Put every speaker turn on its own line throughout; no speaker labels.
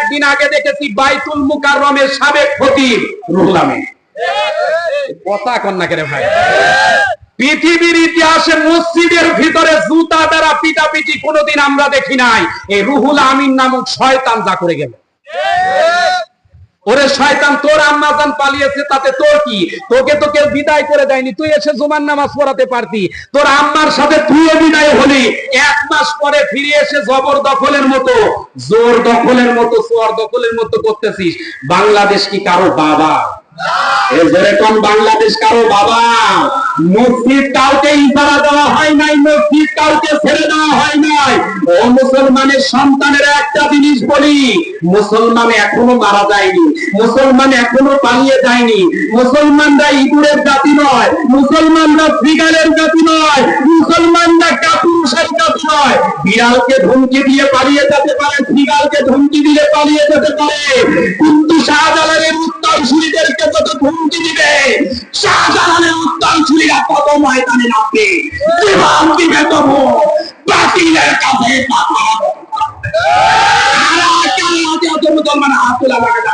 কয়েকদিন আগে দেখেছি বাইতুল মুকাররমের সাবেক খতিব রুহুল আমিন। কথা কন না কেন ভাই? পৃথিবীর ইতিহাসে মসজিদের ভিতরে জুতা দ্বারা পিটাপিটি কোনোদিন আমরা দেখি নাই। এই রুহুল আমিন নামক শয়তান যা করে গেল। ওরে শয়তান, তোর আম্মা জান পালিয়েছে, তাতে তোর কি? তোকে তো কেউ বিদায় করে দেয়নি, তুই এসে জুমার নামাজ পড়াতে পারতি। তোর আম্মার সাথে তুইও বিদায় হলি, 1 মাস পরে ফিরে এসে জবর দখলের মতো, জোর দখলের মতো, সোয়ার দখলের মতো করতেছিস। বাংলাদেশ কি কারো বাবা? যেরকম বাংলাদেশ কারো বাবা? মসজিদ কাউকে ইজারা দেওয়া হয় নাই, মসজিদ কাউকে ছেড়ে দেওয়া হয় নাই। ও মুসলমানের সন্তানের একটা জিনিস বলি, মুসলমান এখনো মারা যায়নি, মুসলমান এখনো পালিয়ে যায়নি। মুসলমানরা ইঁদুরের জাতি নয়, মুসলমানরা ফ্রিগালের জাতি নয়, মুসলমানরা কাপুরুষের জাতি নয়। বিড়ালকে ধমকি দিয়ে পালিয়ে যেতে পারে, ফ্রিগালকে ধমকি দিয়ে পালিয়ে যেতে পারে, কিন্তু শাহজালালের উত্তরসূরিদেরকে যত ধমকি দিবে, শাহজালালের উত্তরসূরিরা কত ময়দানে নামবে, জীবন দিবে তবু বাতিলের কাছে মুসলমান হাত তোলা লাগে না।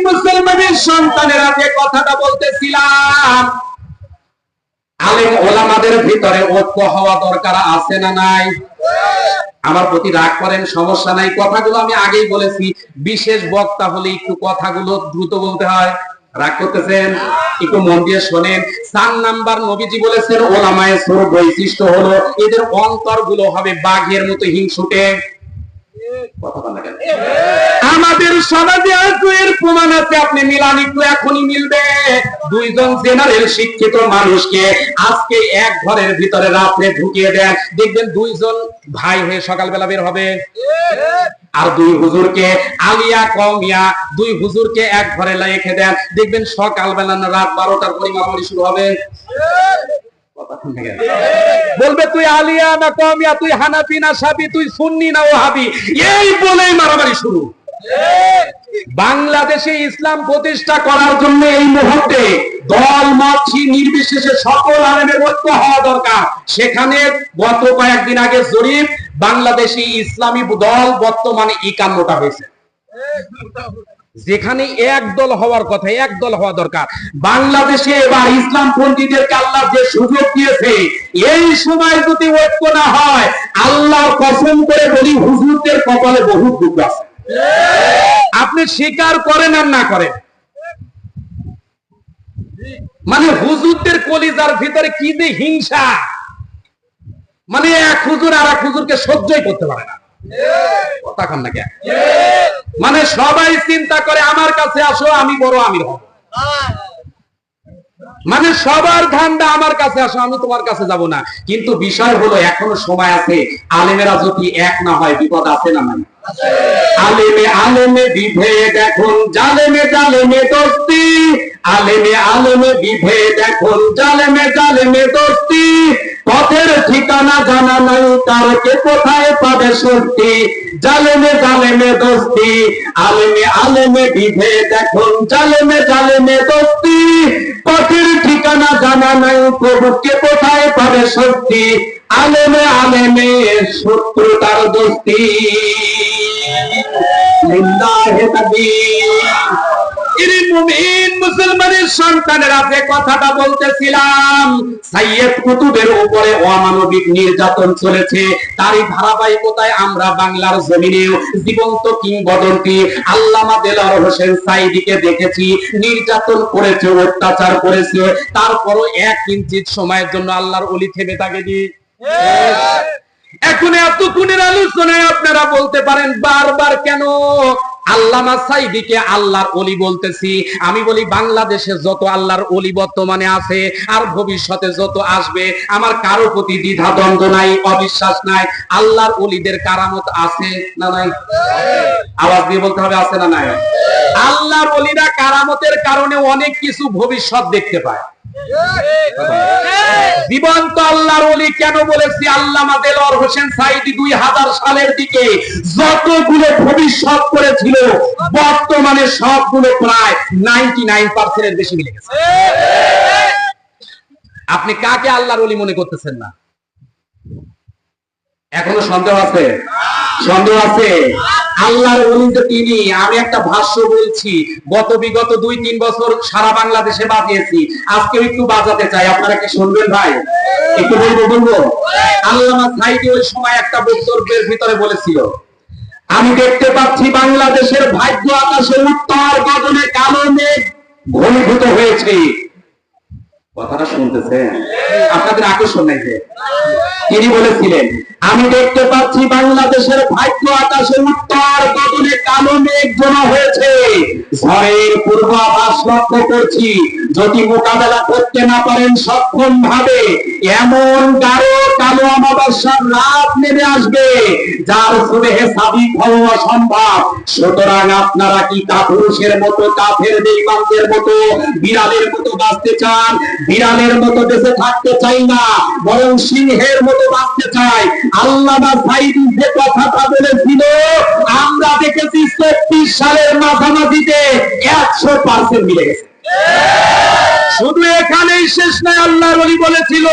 মুসলমানের সন্তানেরা যে কথাটা বলতেছিলাম, আলেম ওলামাদের ভিতরে ঐক্য হওয়া দরকার আছে না নাই? আমার প্রতি রাগ করেন, সমস্যা নাই, কথাগুলো আমি আগেই বলেছি। বিশেষ বক্তা হলে একটু কথাগুলো দ্রুত বলতে হয়। রাগ করতেছেন? একটু মন দিয়ে শোনেন। 4 নাম্বার নবীজি বলেছেন ওলামায়ে সুর বৈশিষ্ট্য হলো এদের অন্তরগুলো হবে বাঘের মতো হিংসুটে। আমাদের সমাজে এর প্রমাণ আছে, আপনি মিলান একটু, এখনই মিলবে। 2 জন জেনারেল শিক্ষিত মানুষকে আজকে এক ঘরের ভিতরে রাত্রে ঢুকিয়ে দেন, দেখবেন 2 জন ভাই হয়ে সকালবেলা বের হবে। আর 2 হুজুরকে আলিয়া কওমিয়া, 2 হুজুরকে এক ঘরে রেখে দেন, দেখবেন সকালবেলা না রাত 12টার পরে মারামারি শুরু হবে। বলবে তুই আলিয়া না কওমিয়া, তুই হানাফি না শাফি, তুই সুন্নি না ওয়াহাবি, এই বলেই মারামারি শুরু। বাংলাদেশে ইসলাম প্রতিষ্ঠা করার জন্য এই মুহূর্তে দল মত নির্বিশেষে সকল আলেমের ঐক্য হওয়া দরকার। সেখানে গত কয়েকদিন আগে জরিপ, বাংলাদেশে ইসলামী দল বর্তমানে 51টা হয়েছে। যেখানে এক দল হওয়ার কথা, এক দল হওয়া দরকার। বাংলাদেশে এবার ইসলাম পন্থীদেরকে আল্লাহ যে সুযোগ দিয়েছে, এই সময় যদি ঐক্য না হয়, আল্লাহ কসম করে বলি হুজুরদের কপালে বহু দুঃখ আছে। আপনি স্বীকার করেন আর না করেন, মানে হুজুরদের কলিজার ভিতরে কি যে হিংসা, মানে এক হুজুর আর এক হুজুরকে সহ্যই করতে পারে না। কথা কন না কেন? মানে সবাই চিন্তা করে আমার কাছে আসো, আমি বড় আমির হব। মানে সবার ধান্দা আমার কাছে আসো, আমি তোমার কাছে যাব না। কিন্তু বিষয় হলো এখনো সময় আছে। আলেমেরা যদি এক না হয় বিপদ আছে না নাই? আলেমে আলেমে বিভেদ এখন, জালেমে জালেমে দোস্তি। আলেমে আলেমে বিভেদ এখন, জালেমে জালেমে দোস্তি। পথের ঠিকানা জানা নাই তার, কে কোথায় পাবে শক্তি। জালেমে জালেমে দোস্তি, আলেমে আলেমে বিভেদ এখন, জালেমে জালেমে দোস্তি। পথের ঠিকানা জানা নাই প্রভু, কে কোথায় পাবে শক্তি। আলেমে আলেমে শত্রুতার দোস্তি। লিল্লাহি তাকবীর। মুসলমানের সন্তানেরা যে কথাটা বলতেছিলাম, সাইয়্যেদ কুতুবের উপরে অমানবিক নির্যাতন চলেছে, তারই ধারাবাহিকতায় আমরা বাংলার জমিনেও জীবন্ত কিংবদন্তি আল্লামা দেলোয়ার হোসেন সাঈদীকে দেখেছি। নির্যাতন করেছে, অত্যাচার করেছে, তারপরও 1 ইঞ্চির সময়ের জন্য আল্লাহর ওলি থেমে থাকেনি। এখন এতক্ষণের আলোচনায় আপনারা বলতে পারেন বারবার কেন আল্লামা সাঈদীকে আল্লাহর ওলি বলতেছি? আমি বলি বাংলাদেশে যত আল্লাহর ওলি বর্তমানে আছে আর ভবিষ্যতে যত আসবে, আমার কারো প্রতি দ্বিধা দ্বন্দ্ব নাই, অবিশ্বাস নাই। আল্লাহর ওলিদের কারামত আছে না নাই? আওয়াজ দিয়ে বলতে হবে, আছে না নাই? আল্লাহর ওলিরা কারামতের কারণে অনেক কিছু ভবিষ্যৎ দেখতে পায়। জীবন্ত আল্লাহর ওলি কেন বলেছি? আল্লামা দেলোয়ার হোসেন সাঈদী 2000 সালের দিকে যতগুলো ভবিষ্যৎ করেছিল বর্তমানে সবগুলো প্রায় 99% এর বেশি মিলে গেছে। আপনি কাকে আল্লাহর ওলি মনে করতেছেন না? এখনো সন্দেহ আছে? সন্দেহ আছে? আল্লাহর ওলি যে তিনি। আমি একটা ভাষ্য বলছি, বিগত 2-3 বছর সারা বাংলাদেশে বাজিয়েছি, আজকে একটু বাজাতে চাই। আপনারা কি শুনবেন ভাই? একটু বলবো। আল্লামা সাঈদী ওই সময় একটা বক্তব্যের ভিতরে বলেছিল, আমি দেখতে পাচ্ছি বাংলাদেশের ভাগ্য আকাশে উত্তর গগনে কালো মেঘ ঘনীভূত হয়েছে। কথাটা শুনতেছেন? আপনাদের আকর্ষণ নাই যে তিনি বলেছিলেন, আমি দেখতে পাচ্ছি বাংলাদেশের ভাগ্য আকাশে উত্তর গগনে কালো মেঘ জমা হয়েছে। ঝড়ের পূর্বাভাস লক্ষ্য করছি। যদি মোকাবেলা করতে না পারেন সক্ষম ভাবে, এমন গাঢ় কালো অমাবস্যার রাত নেমে আসবে যার সুবেহে সাবিক হওয়া অসম্ভব। সুতরাং আপনারা কি কাপুরুষের মতো, কাফের বেঈমানদের মতো, বিড়ালের মতো বাঁচতে চান? বিড়ালের মতো বেঁচে থাকতে চাই না, বরং সিংহের মতো বাঁচতে চাই। আল্লামা সাঈদী যে কথাটা বলেছিল আমরা দেখেছি 34 সালের মাঝামাঝিতে 100% মিলে গেছে। শুধু এখানেই শেষ নয়, আল্লাহর ওলি বলেছিল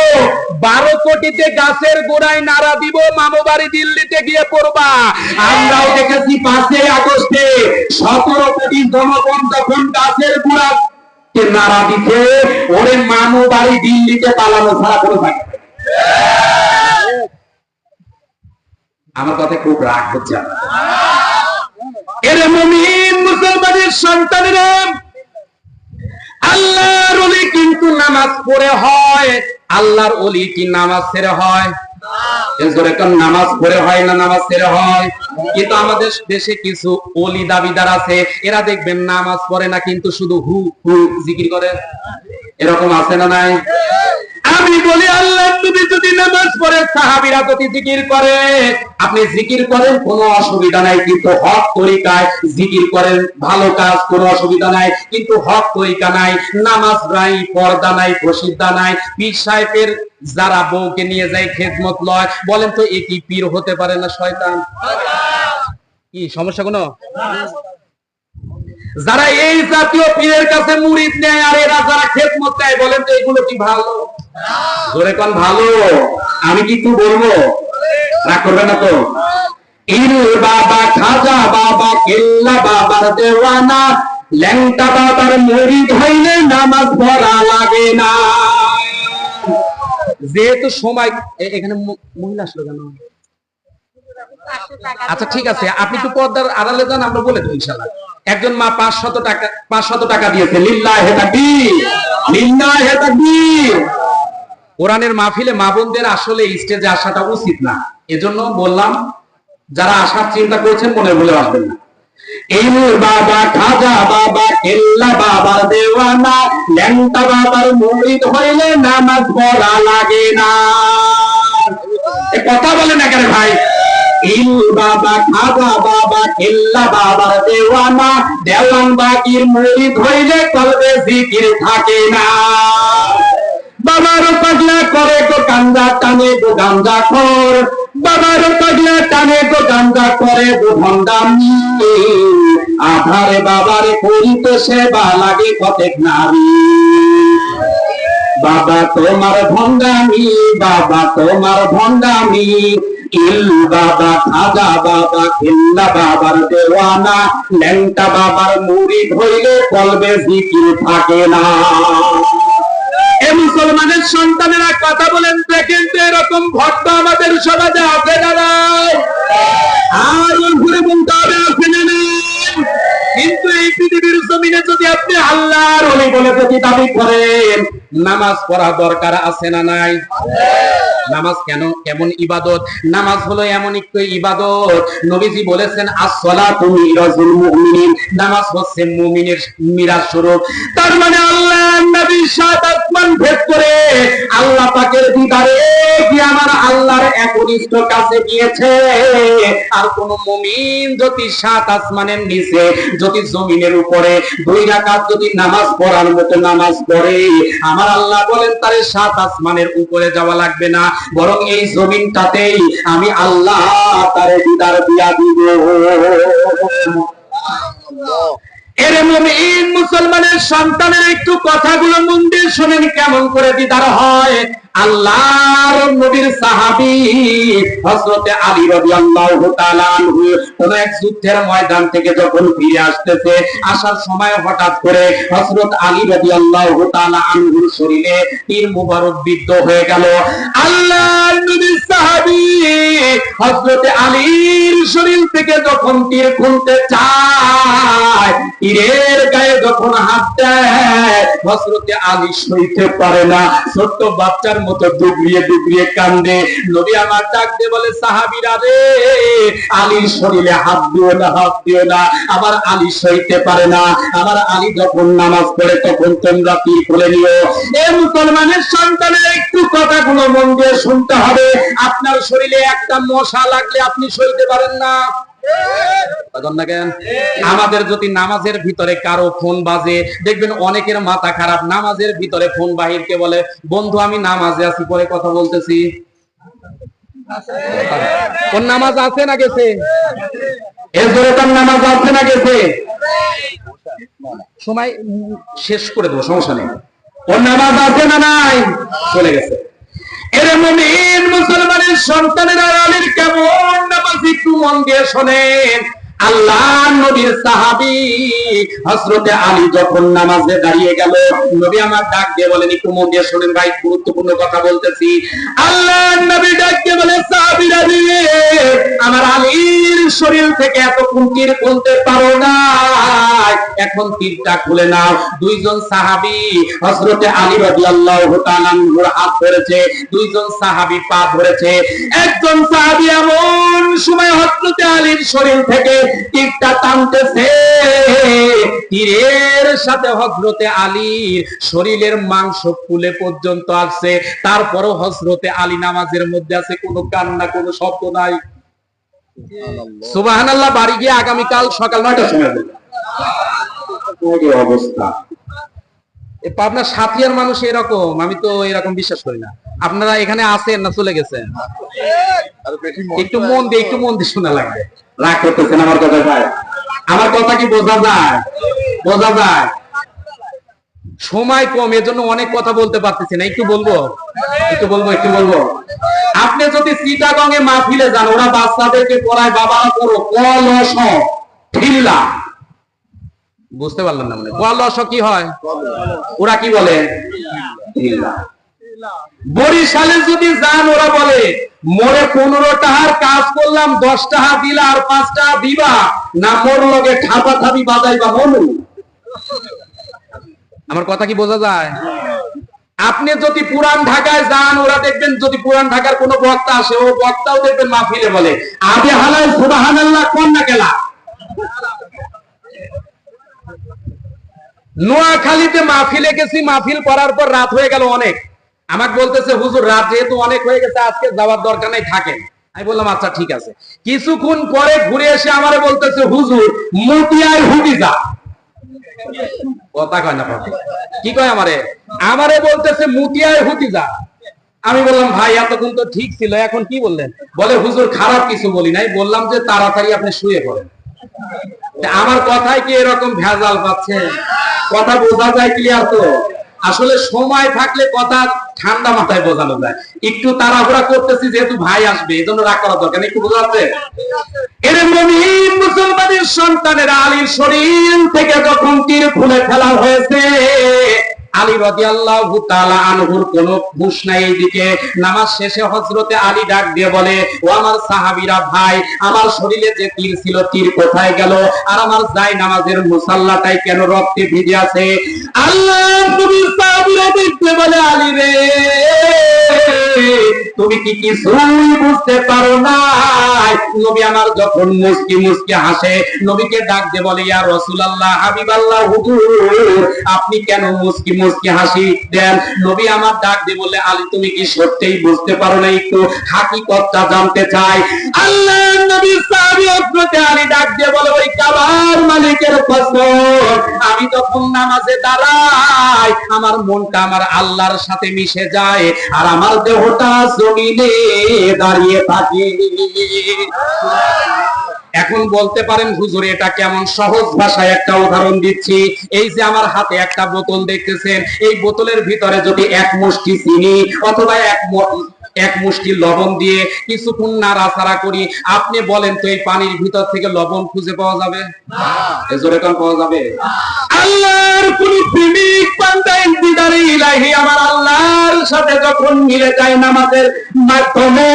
12 কোটিতে গাছের গোড়ায় নারা দিব, মামু বাড়ি দিল্লিতে গিয়ে পড়বা। আমরাও দেখেছি 5 আগস্টে 17 কোটি জনগণ তখন গাছের গোড়া নারা দিতে, ওরে মামু বাড়ি দিল্লিতে পালানো ছাড়া কোনো থাকে। আমার কথা খুব রাগ হচ্ছে। এর মুমিন মুসলমানের সন্তানেরা, আল্লাহর ওলি কিন্তু নামাজ পড়ে হয়। আল্লাহর ওলি কি নামাজ ছেড়ে হয়? নামাজ পড়ে হয় না নামাজ ছেড়ে হয়? কিন্তু আমাদের দেশে কিছু ওলি দাবিদার আছে, এরা দেখবেন নামাজ পড়ে না, কিন্তু শুধু হু হু জিকির করে। এরকম আছে না নাই? আমি বলি আল্লাহর নবী যদি নামাজ পড়ে, সাহাবীরা যদি জিকির করে, আপনি জিকির করেন কোনো অসুবিধা নাই, কিন্তু হক তরিকায় জিকির করেন, ভালো কাজ, কোনো অসুবিধা নাই, কিন্তু হক তরিকা নাই, নামাজ নাই, পর্দা নাই, প্রসিদ্ধা নাই। পীর সাহেবের যারা বউকে নিয়ে যায় খেদমত লয়, বলেন তো এ কি পীর হতে পারে না শয়তান? কি সমস্যা কোনো? যারা এই জাতীয় পীরের কাছে মুরিদ নেয় আর এরা যারা খেদমত দেয়, বলেন তো এগুলো কি ভালো? জোরে কোন ভালো? আমি কি একটু বলবো? রাগ করবে না তো? ইল বাবা, খাজা বাবা, কেল্লা বাবার দেওয়ানা, ল্যাংটা বাবার মুরিদ হইলে নামাজ পড়া লাগে না। যেহেতু সময়, এখানে মহিলা আসলো কেন? আচ্ছা ঠিক আছে, আপনি একটু পর্দার আড়ালে যান, আমরা বলে দেব ইনশাআল্লাহ। একজন মা 500 টাকা দিয়েছে, লিল্লাহি তাকবীর, লিল্লাহি তাকবীর। কোরআনের মাহফিলে মা বোনদের আসলে স্টেজে আসাটা উচিত না, এজন্য বললাম যারা আসার চিন্তা করছেন মনে ভুলে আসবেন না। এই বাবা, খাজা বাবা, কেল্লা বাবার দেওয়ানা, ল্যাংটা বাবার মুরিদ হইলে নামাজ পড়া লাগে না। কথা বলে না কেন ভাই? ইল বাবা, খাজা বাবা, কেল্লা বাবার দেওয়ানা, দেওয়ান বাগির মুরিদ হইলে কলবে জিকির থাকে না। বাবার পাগলা করে গো গাঞ্জা টানে গো গাঞ্জা খোর, বাবার পাগলা টানে গো গাঞ্জা করে গো ভণ্ডামি। আধারে বাবারে করিতে সেবা লাগে কতেক নারী। বাবা তোমার ভণ্ডামি, বাবা তোমার ভণ্ডামি। ইল বাবা, খাজা বাবা, কেল্লা বাবার দেওয়ানা, ল্যাংটা বাবার মুরিদ হইলে কলবে জিকির থাকে না। এ মুসলমানের সন্তানেরা কথা বলেন, দেখেন তো এরকম ভক্ত আমাদের সমাজে আছে না নাই? আর ঘুরে বলতে হবে আছে না নাই? কিন্তু এই পৃথিবীর জমিনে যদি আপনি আল্লাহর ওলি বলে যদি দাবি করেন, নামাজ পড়া দরকার আছে না নাই? নামাজ কেমন ইবাদত? নামাজ হলো এমন একটি ইবাদত, নবীজি বলেছেন as-সালাতু মিরাজুল মুমিনিন, নামাজ হচ্ছে মুমিনের মিরাজ স্বরূপ। তার মানে আল্লাহ নবী সাত আসমান ভেদ করে আল্লাহ পাকের দিদারে কি আমার আল্লাহর একনিষ্ঠ কাছে গিয়েছে। আর কোন মুমিন যদি সাত আসমানের নিচে যদি জমিনের উপরে 2 রাকাত যদি নামাজ পড়ার মতো নামাজ পড়ে, আমার আল্লাহ বলেন তারে সাত আসমানের উপরে যাওয়া লাগবে না, বরং এই জমিনটাতেই আমি আল্লাহ তারে দিদার দিয়া দিব। এরে মুমিন মুসলমানের সন্তানের একটু কথাগুলো মন দিয়ে শুনেন কেমন করে দিদার হয়। আল্লাহর নবীর সাহাবী হযরত আলী রাদিয়াল্লাহু তাআলা আনহু কোন এক যুদ্ধের ময়দান থেকে যখন ফিরে আসতেছে, আসার সময় হঠাৎ করে হযরত আলী রাদিয়াল্লাহু তাআলা আনহুর শরীরে তীর মুবারক বিদ্ধ হয়ে গেল। আল্লাহর নবীর সাহাবী হযরত আলীর শরীর থেকে যখন তীর খুলতে চায়, তীরের গায়ে যখন হাত দেয়, হযরত আলী সইতে পারে না, ছোট্ট বাচ্চার মতো ডুবরিয়ে ডুবরিয়ে কান্দে। নবী আমার ডাক দিয়ে বলে, সাহাবীরা রে, আলীর শরীরে হাত দিও না, হাত দিও না। আবার আলী সইতে পারে না, আবার আলী যখন নামাজ পড়ে তখন তোমরা তীর খুলে নিও। এ মুসলমানের সন্তানের একটু কথাগুলো মন দিয়ে শুনতে হবে। আপনার শরীরে একটা মশা লাগলে আপনি সইতে পারেন না। আমাদের যদি নামাজের ভিতরে কারো ফোন বাজে, দেখবেন অনেকের মাথা খারাপ, নামাজের ভিতরে ফোন বাহিরকে বলে, বন্ধু আমি নামাজে আছি, পরে কথা বলতেছি। কোন নামাজ আছে না গেছে? এরপরে তার নামাজ আছে না গেছে? সময় শেষ করে দেবো, সমস্যা নেই। কোন নামাজ আছে না নাই? চলে গেছে। এরে মুমিন মুসলমানের সন্তানেরা আলীর কেমন নামাজ একটু মন দিয়ে শোনেন। আল্লাহ নবীর সাহাবী হযরত আলী যখন নামাজে দাঁড়িয়ে গেল, নবী আমার ডাক দিয়ে বলেন, একটু মন দিয়ে শোনেন ভাই, গুরুত্বপূর্ণ কথা বলতেছি। আল্লাহ নবী ডাক দিয়ে বলে, সাহাবীরা রে, আমার আলীর শরীর থেকে এত তীর খুলতে পারো না, এখন তীরটা খুলে নাও। দুইজন সাহাবী হযরত আলী রাদিয়াল্লাহু তাআলা আনহুর হাত ধরেছে, দুইজন সাহাবী পা ধরেছে। একজন সাহাবী এমন সময় হযরত আলীর শরীর থেকে তীরটা টানতেছে, তীরের সাথে হযরত আলীর শরীরের মাংস ফুলে পর্যন্ত আসছে। তারপরও হযরত আলী নামাজের মধ্যে আছে, কোনো কান্না, কোনো শব্দ নাই। সুবহানাল্লাহ। বাড়ি গিয়ে আগামীকাল সকাল 9টার সময় অবস্থা। আপনার সাথিয়ার মানুষ এরকম, আমি তো এরকম বিশ্বাস করি না। আপনারা এখানে আছেন না চলে গেছেন? একটু মন দিয়ে শোনা লাগবে। রাগ করতেছেন আমার কথা ভাই? আমার কথা কি বোঝা যায়? বোঝা যায়। সময় কম, এজন্য অনেক কথা বলতে পারতেছি না। একটু বলবো। আপনি যদি চিটাগং এ মাহফিলে যান, ওরা বাচ্চাদেরকে পড়ায়, বাবারা পড়ো কলস ঠিল্লা, বুঝতে পারলেন না? মানে কলস কি হয়? ওরা কি বলে? ঠিল্লা। বরিশালে যদি যান, ওরা বলে মোরে 15 টাকার কাজ করলাম, 10 টাকা দিলা আর 5 টাকা দিবা না, মোর লগে ঠাপা ঠাপি বাজাইবা মনু। আমার কথা কি বোঝা যায়? আপনি যদি পুরান ঢাকায় যান, ওরা দেখবেন যদি পুরান ঢাকার কোনো বক্তা আসে, ও বক্তাও দেখবেন মাহফিলে বলে আবে হালাই সুবহানাল্লাহ কোন না কেলা। নোয়াখালীতে মাহফিলে গেছি, মাহফিল করার পর রাত হয়ে গেল অনেক। আমাকে বলতেছে, হুজুর রাত যেহেতু অনেক হয়ে গেছে, আজকে যাওয়ার দরকার নাই, থাকেন। আমি বললাম আচ্ছা ঠিক আছে। কিছুক্ষণ পরে ঘুরে এসে আমারে বলতেছে, হুজুর মতিয়ায় হুটি যা। কথা কয় না পাবে, কি কয় আমারে বলতেছে মুতিয়ায় হুটি যা। আমি বললাম ভাই এতক্ষণ তো ঠিক ছিল, এখন কি বললেন? বলে হুজুর খারাপ কিছু বলি নাই, বললাম যে তাড়াতাড়ি আপনি শুয়ে পড়েন। আমার কথায় কি এরকম ভেজাল পাচ্ছেন? কথা বোঝা যায় ক্লিয়ার তো? আসলে সময় থাকলে কথা ঠান্ডা মাথায় বোঝানো যায়। একটু তাড়াহুড়া করতেছি যেহেতু ভাই আসবে, এই জন্য রাগ করা দরকার। একটু বোঝা যাচ্ছে? এর মুমিন মুসলমানের সন্তানের আলীর শরীর থেকে যখন তীর খুলে ফেলা হয়েছে, আলী রাদিয়াল্লাহু তাআলা আনহুর কোনো হুঁশ নাই এইদিকে। নামাজ শেষে হযরতে আলী ডাক দিয়ে বলে, ও আমার সাহাবীরা ভাই, আমার শরীরে যে তীর ছিল, তীর কোথায় গেল? আর আমার জায় নামাজের মুসাল্লাটাই কেন রক্তে ভিজে আছে? আল্লাহ নবী বাবুরে দেখতে বলে, আলী রে তুমি কি কিছুই বুঝতে পারো না? নবী আমার যখন মুস্কি মুস্কি হাসে, নবীকে ডাক দিয়ে বলে, ইয়া রাসূলুল্লাহ, হাবিবাল্লাহ, হুজুর আপনি কেন মুস্কি মুস্কি হাসি দেন? নবী আমার ডাক দিয়ে বলে, আলী তুমি কি সত্যিই বুঝতে পারো না? একটু হাকিকতটা জানতে চাই। আল্লাহর নবী সাহাবী হযরত আলী ডাক দিয়ে বলে, ওই কাবার মালিকের কসম, আমি যখন নামাজে দাঁড়াই আমার মনটা আমার আল্লাহর সাথে মিশে যায় আর আমার দেহটা জমিনে দাঁড়িয়ে থাকে। এখন বলতে পারেন হুজুর এটা কেমন? সহজ ভাষায় একটা উদাহরণ দিচ্ছি। এই যে আমার হাতে একটা বোতল দেখতেছেন, এই বোতলের ভিতরে যদি এক মুষ্টি চিনি অথবা এক মুষ্টি লবণ দিয়ে কিছুক্ষণ নাড়াচাড়া করি, আপনি বলেন তো এই পানির ভিতর থেকে লবণ খুঁজে পাওয়া যাবে? জোরে কোন পাওয়া যাবে? আল্লাহর কোন প্রেমিক বান্দা ইন্তিদারে ইলাহি আমার আল্লাহর সাথে যখন মিলে যায় নামাজের মাধ্যমে,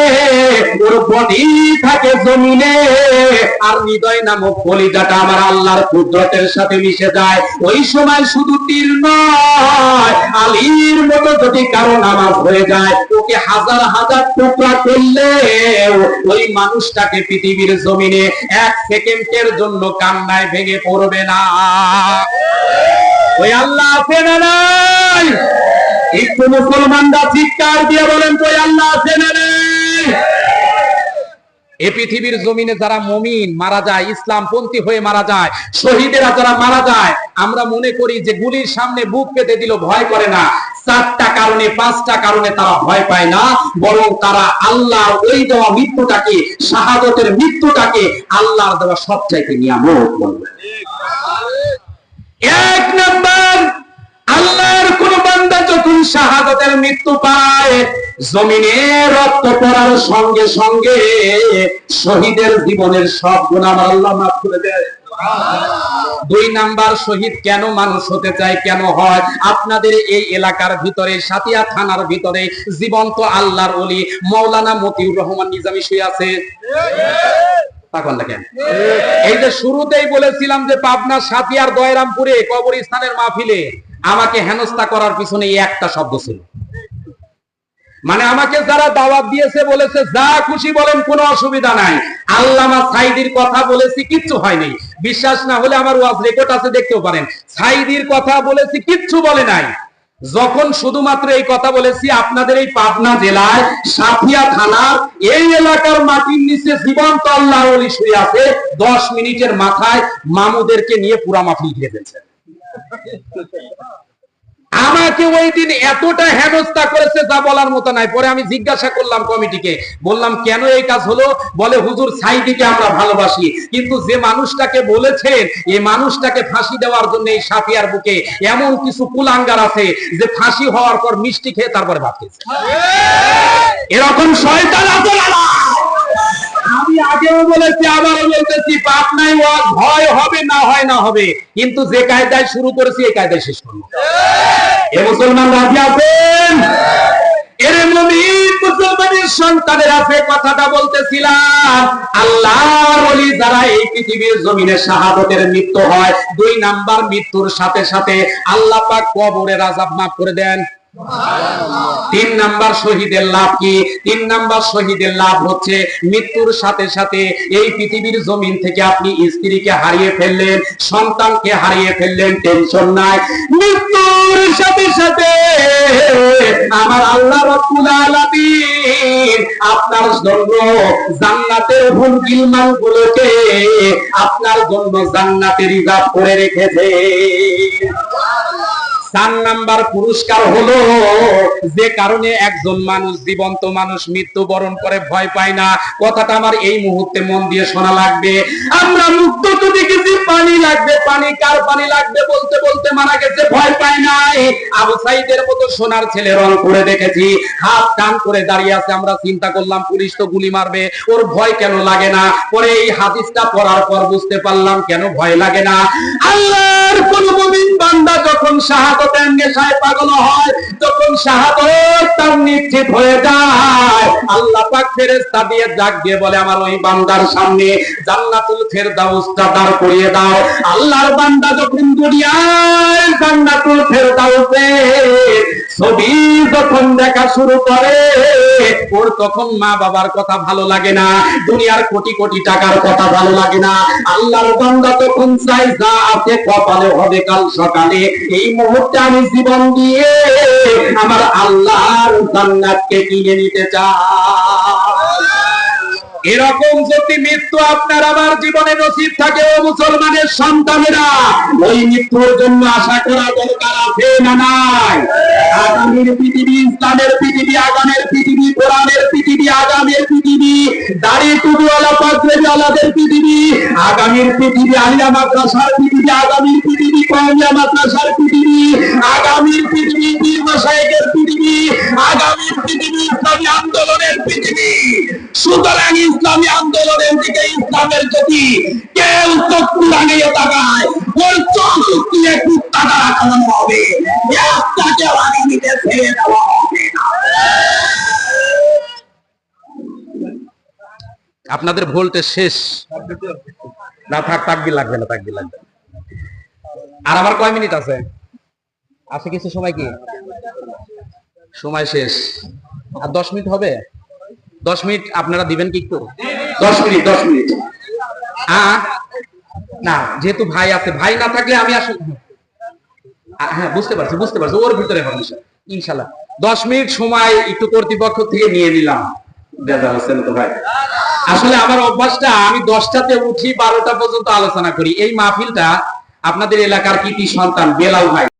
ওর বডি থাকে জমিনে আর হৃদয় নামক কলিজাটা আমার আল্লাহর কুদরতের সাথে মিশে যায়। ওই সময় শুধু তীর নয়, আলীর মতো যদি কারো নামাজ হয়ে যায়, ওকে হাজার হাজার টুকরা করলে ওই মানুষটাকে পৃথিবীর জমিনে এক সেকেন্ডের জন্য কান্নায় ভেঙে পড়বে না। ওই আল্লাহ আছে না নাই? একটু মুসলমানরা চিৎকার দিয়ে বলেন তো, ওই আল্লাহ আছে না নাই? এই পৃথিবীর জমিনে যারা মুমিন মারা যায়, ইসলামপন্থী হয়ে মারা যায়, শহীদেরা যারা মারা যায়, আমরা মনে করি যে গুলির সামনে বুক পেতে দিল ভয় করে না। 4টা কারণে 5টা কারণে তারা ভয় পায় না, বরং তারা আল্লাহ ওই দেওয়া মৃত্যুটাকে, শাহাদতের মৃত্যুটাকে আল্লাহর দেওয়া সবচাইতে নিয়ামত বলবে। এক নাম্বার, আল্লাহর কোন বান্দা যখন শাহাদাতের মৃত্যু পায়, জমিনে রক্ত পড়ার সঙ্গে সঙ্গে শহীদের জীবনের সব গুনাহ আল্লাহ মাফ করে দেয়। 2 নাম্বার, শহীদ কেন মানুষ হতে চায়, কেন হয়? আপনাদের এই এলাকার ভিতরে, সাতিয়া থানার ভিতরে জীবন্ত আল্লাহর ওলি মাওলানা মতিউর রহমান নিজামী শুয়ে আছে। এই যে শুরুতেই বলেছিলাম যে পাবনা সাতিয়ার দয়রামপুরে কবরস্থানের মাহফিলে আমাকে হেনস্থা করার পিছনে একটা শব্দ ছিল, মানে আমাকে যারা দাওয়াত দিয়েছে বলেছে যা খুশি বলেন, কোনো অসুবিধা নাই। আল্লামা সাইদির কথা বলেছি, কিচ্ছু হয়নি। বিশ্বাস না হলে আমার ওয়াজ রেকর্ড আছে, দেখতেও পারেন। সাইদির কথা বলেছি, কিচ্ছু বলে নাই। যখন শুধুমাত্র এই কথা বলেছি, আপনাদের এই পাবনা জেলায় সাথিয়া থানার এই এলাকার মাটির নিচে জীবন্ত আল্লাহ ওলি শুয়ে আছে, 10 মিনিটের মাথায় মামুদেরকে নিয়ে পুরা মাহফিল ঘিরে ফেলছে। আমাকে ওই দিন এতটা হেনস্থা করেছে যা বলার মতো নাই। পরে আমি জিজ্ঞাসা করলাম কমিটিকে, বললাম কেন এই কাজ হলো? বলে হুজুর সাইদিকে আমরা ভালোবাসি, কিন্তু যে মানুষটাকে বলেছেন এই মানুষটাকে ফাঁসি দেওয়ার জন্য এই সাফিয়ার বুকে এমন কিছু কুলাঙ্গার আছে যে ফাঁসি হওয়ার পর মিষ্টি খেয়ে তারপরে ভাত খেয়েছে। এরকম শয়তান আছে না? আমি আগেও বলেছি, আবারও বলতেছি, পাবনায় ওয়াজ ভয় হবে না হয় না হবে, কিন্তু যে কায়দায় শুরু করেছি এই কায়দায় শেষ করব। এ মুসলমান রাজি আছেন? এর মুমিন মুসলমানের সন্তানের আছে কথাটা বলতেছিলাম। আল্লাহর ওলি যারা এই পৃথিবীর জমিনে শাহাদাতের মৃত্যু হয়, 2 নাম্বার মৃত্যুর সাথে সাথে আল্লাহ পাক কবরের আযাব মাফ করে দেন। 3 নাম্বার শহীদের লাভ কি? 3 নাম্বার শহীদের লাভ হচ্ছে মৃত্যুর সাথে সাথে এই পৃথিবীর জমিন থেকে আপনি স্ত্রীকে হারিয়ে ফেললেন, সন্তানকে হারিয়ে ফেললেন, টেনশন নাই। মৃত্যুর সাথে সাথে আমার আল্লাহ রাব্বুল আলামিন আপনার জন্য জান্নাতের হুর-গিলমান গুলোকে আপনার জন্য জান্নাতে রিজার্ভ করে রেখেছে। 4 নাম্বার পুরস্কার হলো যে কারণে একজন মানুষ, জীবন্ত মানুষ মৃত্যুবরণ করে ভয় পায় না। কথাটা আমার এই মুহূর্তে মন দিয়ে শোনা লাগবে। আমরা মুক্ত তো দেখেছি পানি লাগবে, পানি কার পানি লাগবে বলতে বলতে মারা গেছে, ভয় পায় নাই। আবু সাইদের মতো সোনার ছেলে রং করে দেখেছি, হাত টান করে দাঁড়িয়ে আছে। আমরা চিন্তা করলাম পুলিশ তো গুলি মারবে, ওর ভয় কেন লাগে না? পরে এই হাদিসটা পড়ার পর বুঝতে পারলাম কেন ভয় লাগে না। আল্লাহর কোন মুমিন বান্দা যখন শাহাদাতের নেশায় পাগল হয়, যখন শাহাদাত তার নিশ্চিত হয়ে যায়, আল্লাহ পাক ফেরেশতা দিয়ে ডাক দিয়ে বলে আমার ওই বান্দার সামনে জান্নাতুল ফেরদাউসটা দাঁড় করিয়ে দাও। আল্লাহর বান্দা যখন দুনিয়ায় জান্নাতুল ফেরদাউসে ছবি যখন দেখা শুরু করে, ওর তখন মা বাবার কথা ভালো লাগে না, দুনিয়ার কোটি কোটি টাকার কথা ভালো লাগে না। আল্লাহর বান্দা তখন চাই যা আছে কপালে হবে কাল সকালে, এই মুহূর্তে আমি জীবন দিয়ে আমার আল্লাহর জান্নাতকে কিনে নিতে চাই। এরকম যদি মৃত্যু আপনার আমার জীবনে নসিব থাকে, ও মুসলমানের সন্তানেরা, ওই মৃত্যুর জন্য আশা করা দরকার আছে না নাই? আগামীর পৃথিবী, ইসলামের পৃথিবী, আগামের পৃথিবী, কোরআনের পৃথিবী, আগামের পৃথিবী, দাড়ি টুপিওয়ালা পাগড়িওয়ালাদের পৃথিবী, আগামীর পৃথিবী, আলিয়া মাদ্রাসার পৃথিবী, আগামীর পৃথিবী, কওমিয়া মাদ্রাসার পৃথিবী, আগামীর পৃথিবী, পীর মাশায়েখের পৃথিবী, আগামীর পৃথিবী, ইসলামী আন্দোলনের পৃথিবী। সুতরাং ইসলামী আন্দোলনের দিকে, ইসলামের যদি কেউ চক্ষু লাগিয়ে তাকায়, ওর চক্ষু দিয়ে কুত্তা দ্বারা খাওয়ানো হবে, একটাকে আগামীতে ছেড়ে দেওয়া হবে না। আপনাদের ভোল্টেজ শেষ না, থাক, তাকবীর লাগবে না, তাকবীর লাগবে না। আর আমার কয় মিনিট আছে? আছে কিছু সময়, কি সময় শেষ? আর 10 মিনিট হবে? 10 মিনিট আপনারা দিবেন কি একটু? 10 মিনিট, 10 মিনিট। না, যেহেতু ভাই আছে, ভাই না থাকলে আমি আসলে, হ্যাঁ বুঝতে পারছি, ওর ভিতরে হবে ইনশাআল্লাহ। 10 মিনিট সময় একটু কর্তৃপক্ষ থেকে নিয়ে নিলাম। তো ভাই, আসলে আমার অভ্যাসটা, আমি 10টাতে উঠি, 12টা পর্যন্ত আলোচনা করি। এই মাহফিলটা আপনাদের এলাকার কৃতি সন্তান বেলাল ভাই